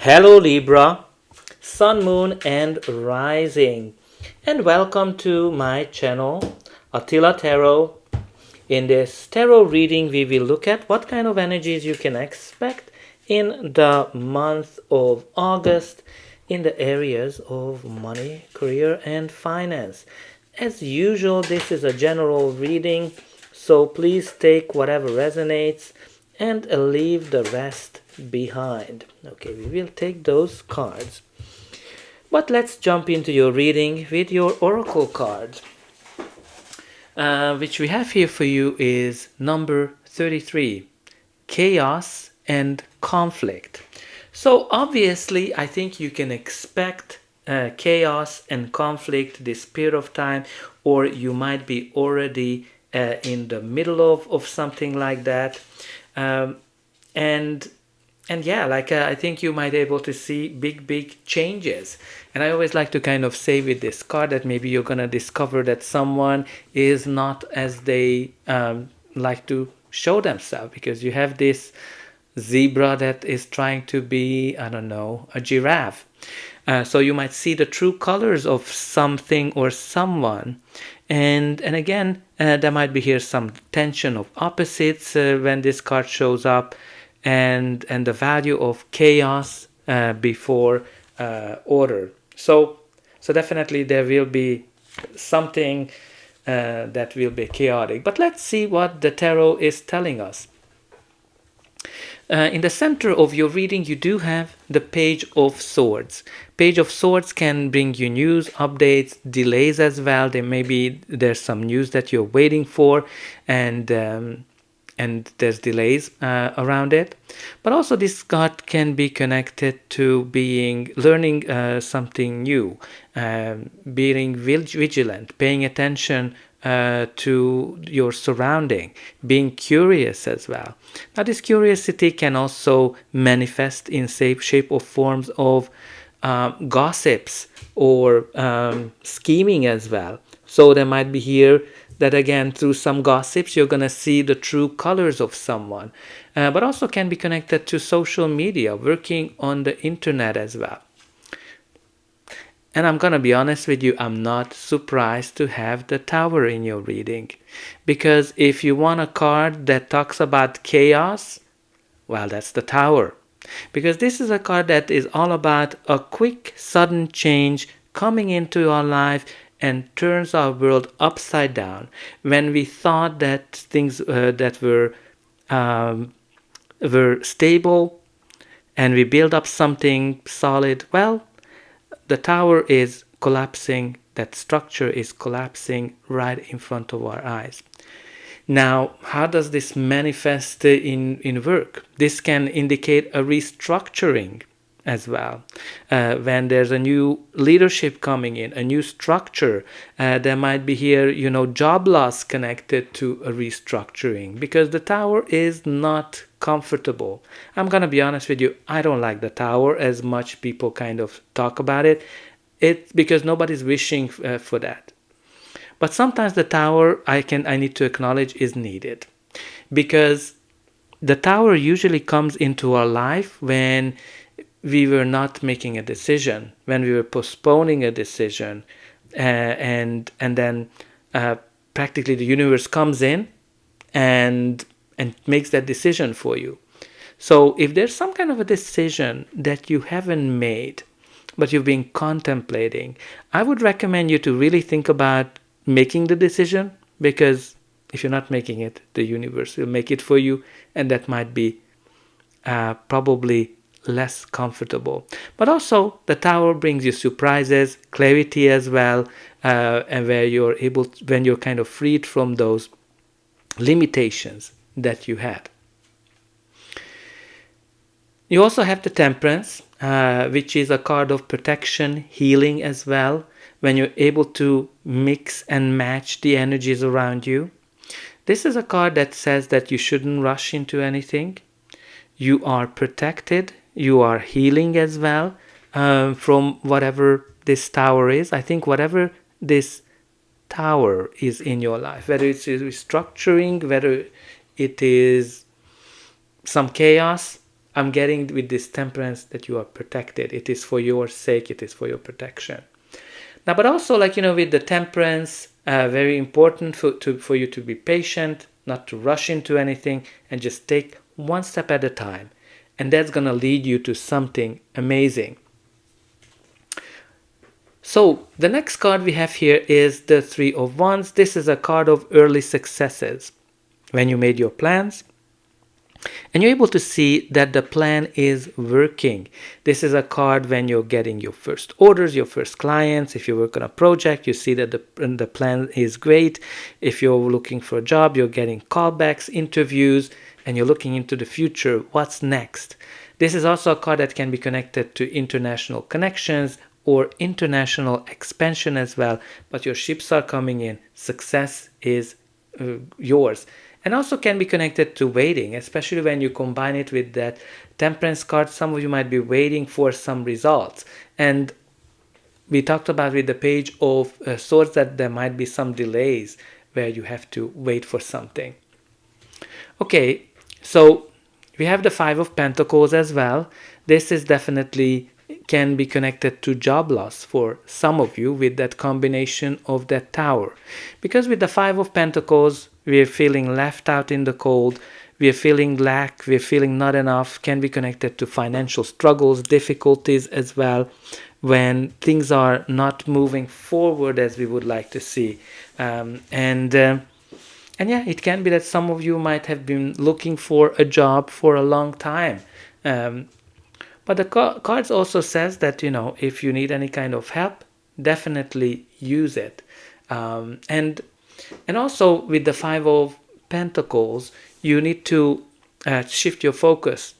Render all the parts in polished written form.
Hello Libra, Sun, Moon and Rising, and welcome to my channel Attila Tarot. In this tarot reading we will look at what kind of energies you can expect in the month of August in the areas of money, career and finance. As usual, this is a general reading, so please take whatever resonates and leave the rest behind. Okay, we will take those cards. But let's jump into your reading with your oracle cards. Which we have here for you is number 33, chaos and conflict. So obviously, I think you can expect chaos and conflict this period of time, or you might be already in the middle of something like that. Um, and and yeah, I think you might be able to see big changes. And I always like to kind of say with this card that maybe you're gonna discover that someone is not as they like to show themselves, because you have this zebra that is trying to be, I don't know, a giraffe. So you might see the true colors of something or someone. And again, there might be here some tension of opposites when this card shows up, and the value of chaos before order. So definitely there will be something that will be chaotic. But let's see what the tarot is telling us. In the center of your reading, you do have the Page of Swords. Page of Swords can bring you news, updates, delays as well. There's some news that you're waiting for, and there's delays around it. But also this card can be connected to learning something new, being vigilant, paying attention to your surrounding, being curious as well. Now this curiosity can also manifest in shape or forms of gossips or scheming as well. So there might be here that again, through some gossips, you're going to see the true colors of someone. But also can be connected to social media, working on the internet as well. And I'm going to be honest with you, I'm not surprised to have the Tower in your reading. Because if you want a card that talks about chaos, well, that's the Tower. Because this is a card that is all about a quick, sudden change coming into our life and turns our world upside down. When we thought that things that were stable and we build up something solid, well, the Tower is collapsing, that structure is collapsing right in front of our eyes. Now, how does this manifest in work? This can indicate a restructuring as well. When there's a new leadership coming in, a new structure, there might be here, job loss connected to a restructuring, because the Tower is not comfortable. I'm going to be honest with you, I don't like the Tower as much people kind of talk about it. It's because nobody's wishing for that. But sometimes the Tower, I need to acknowledge, is needed, because the Tower usually comes into our life when we were not making a decision, when we were postponing a decision, and then practically the universe comes in and makes that decision for you. So if there's some kind of a decision that you haven't made, but you've been contemplating, I would recommend you to really think about making the decision, because if you're not making it, the universe will make it for you, and that might be probably less comfortable. But also the Tower brings you surprises, clarity as well, and when you're kind of freed from those limitations that you had. You also have the Temperance, which is a card of protection, healing as well, when you're able to mix and match the energies around you. This is a card that says that you shouldn't rush into anything. You are protected, you are healing as well from whatever this Tower is. I think whatever this Tower is in your life, whether it's restructuring, whether it is some chaos, I'm getting with this temperance that you are protected. It is for your sake. It is for your protection. Now, but also, like, with the temperance, very important for you to be patient, not to rush into anything, and just take one step at a time. And that's going to lead you to something amazing. So the next card we have here is the Three of Wands. This is a card of early successes. When you made your plans, and you're able to see that the plan is working. This is a card when you're getting your first orders, your first clients. If you work on a project, you see that the plan is great. If you're looking for a job, you're getting callbacks, interviews, and you're looking into the future. What's next? This is also a card that can be connected to international connections or international expansion as well. But your ships are coming in. Success is yours. And also can be connected to waiting, especially when you combine it with that temperance card. Some of you might be waiting for some results. And we talked about with the Page of Swords that there might be some delays where you have to wait for something. Okay, so we have the Five of Pentacles as well. This is definitely can be connected to job loss for some of you with that combination of that Tower. Because with the Five of Pentacles, we are feeling left out in the cold, we are feeling lack, we are feeling not enough, can be connected to financial struggles, difficulties as well, when things are not moving forward as we would like to see. And yeah, it can be that some of you might have been looking for a job for a long time. But the cards also says that, if you need any kind of help, definitely use it. And also with the Five of Pentacles, you need to shift your focus,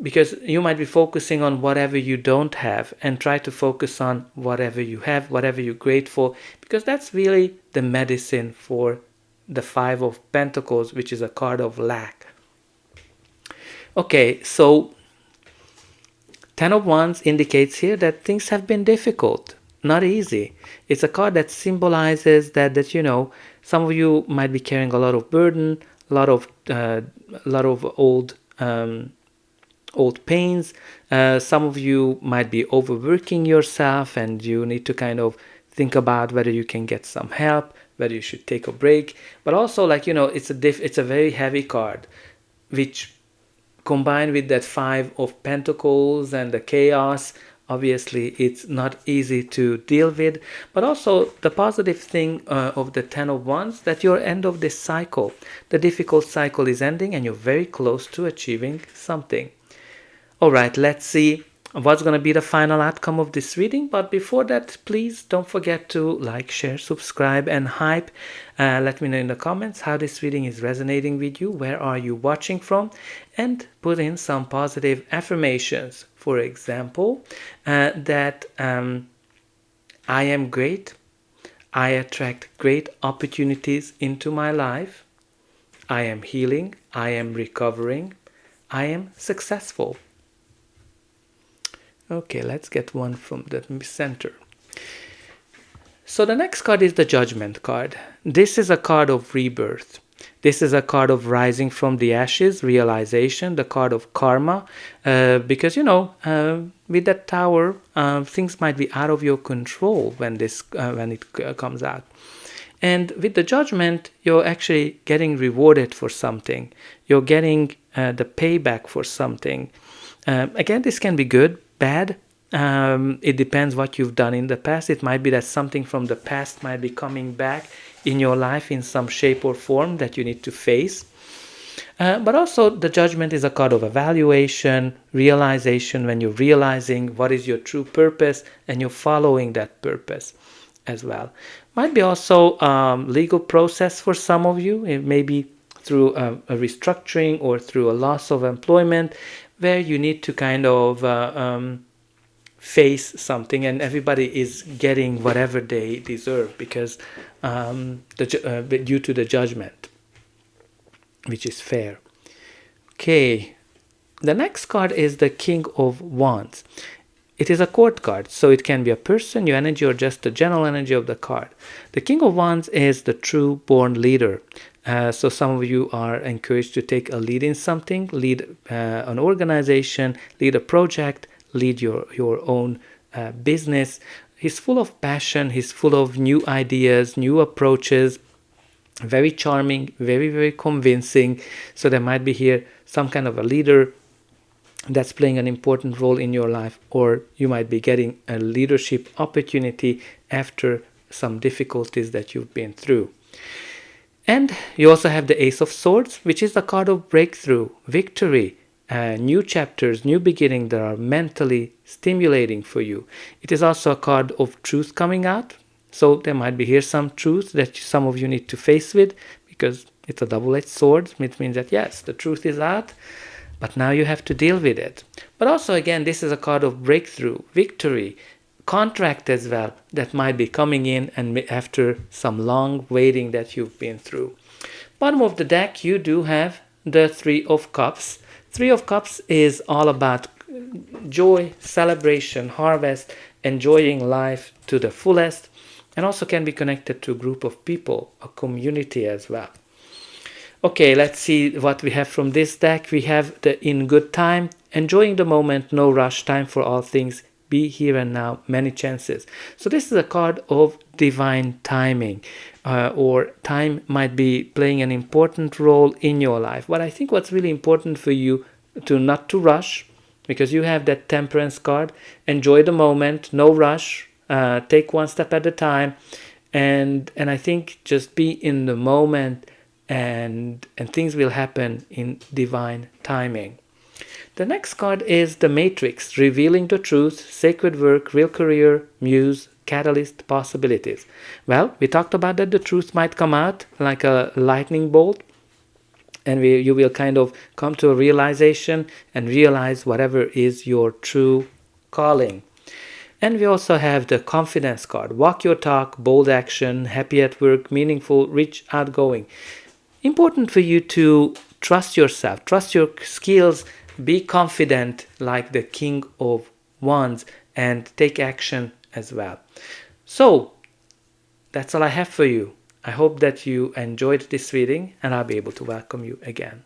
because you might be focusing on whatever you don't have and try to focus on whatever you have, whatever you're grateful, because that's really the medicine for the Five of Pentacles, which is a card of lack. Okay, so Ten of Wands indicates here that things have been difficult, not easy. It's a card that symbolizes that some of you might be carrying a lot of burden, a lot of old pains. Some of you might be overworking yourself, and you need to kind of think about whether you can get some help, whether you should take a break. But also, it's a very heavy card, which combined with that Five of Pentacles and the chaos, obviously it's not easy to deal with. But also the positive thing of the Ten of Wands, that you're end of this cycle. The difficult cycle is ending and you're very close to achieving something. All right, let's see what's going to be the final outcome of this reading. But before that, please don't forget to like, share, subscribe, and hype. Let me know in the comments how this reading is resonating with you. Where are you watching from? And put in some positive affirmations. For example, that I am great. I attract great opportunities into my life. I am healing. I am recovering. I am successful. Okay, let's get one from the center. So the next card is the Judgment card. This is a card of rebirth. This is a card of rising from the ashes, realization, the card of karma. Because, with that Tower, things might be out of your control when it comes out. And with the Judgment, you're actually getting rewarded for something. You're getting the payback for something. Again, this can be good, bad. It depends what you've done in the past. It might be that something from the past might be coming back in your life in some shape or form that you need to face. But also the Judgment is a card of evaluation, realization, when you're realizing what is your true purpose and you're following that purpose as well. Might be also legal process for some of you. It may be through a restructuring or through a loss of employment, where you need to kind of face something, and everybody is getting whatever they deserve because due to the Judgment, which is fair. Okay, the next card is the King of Wands. It is a court card, so it can be a person, your energy, or just the general energy of the card. The King of Wands is the true born leader. So some of you are encouraged to take a lead in something, lead an organization, lead a project, lead your own business. He's full of passion. He's full of new ideas, new approaches, very charming, very, very convincing. So there might be here some kind of a leader that's playing an important role in your life, or you might be getting a leadership opportunity after some difficulties that you've been through. And you also have the Ace of Swords, which is the card of breakthrough, victory, new chapters, new beginning that are mentally stimulating for you. It is also a card of truth coming out. So there might be here some truth that some of you need to face with, because it's a double-edged sword. It means that yes, the truth is out, but now you have to deal with it. But also, again, this is a card of breakthrough, victory, contract as well that might be coming in and after some long waiting that you've been through. Bottom of the deck, you do have the Three of Cups. Three of Cups is all about joy, celebration, harvest, enjoying life to the fullest, and also can be connected to a group of people, a community as well. Okay, let's see what we have from this deck. We have the In Good Time, enjoying the moment, no rush, time for all things, be here and now, many chances. So this is a card of divine timing, or time might be playing an important role in your life. But I think what's really important for you to not to rush, because you have that Temperance card. Enjoy the moment, no rush, take one step at a time, and I think just be in the moment, and things will happen in divine timing. The next card is the Matrix, revealing the truth, sacred work, real career, muse, catalyst, possibilities. Well, we talked about that the truth might come out like a lightning bolt, and you will kind of come to a realization and realize whatever is your true calling. And we also have the Confidence card, walk your talk, bold action, happy at work, meaningful, rich, outgoing. Important for you to trust yourself, trust your skills, be confident like the King of Wands, and take action as well. So that's all I have for you. I hope that you enjoyed this reading, and I'll be able to welcome you again.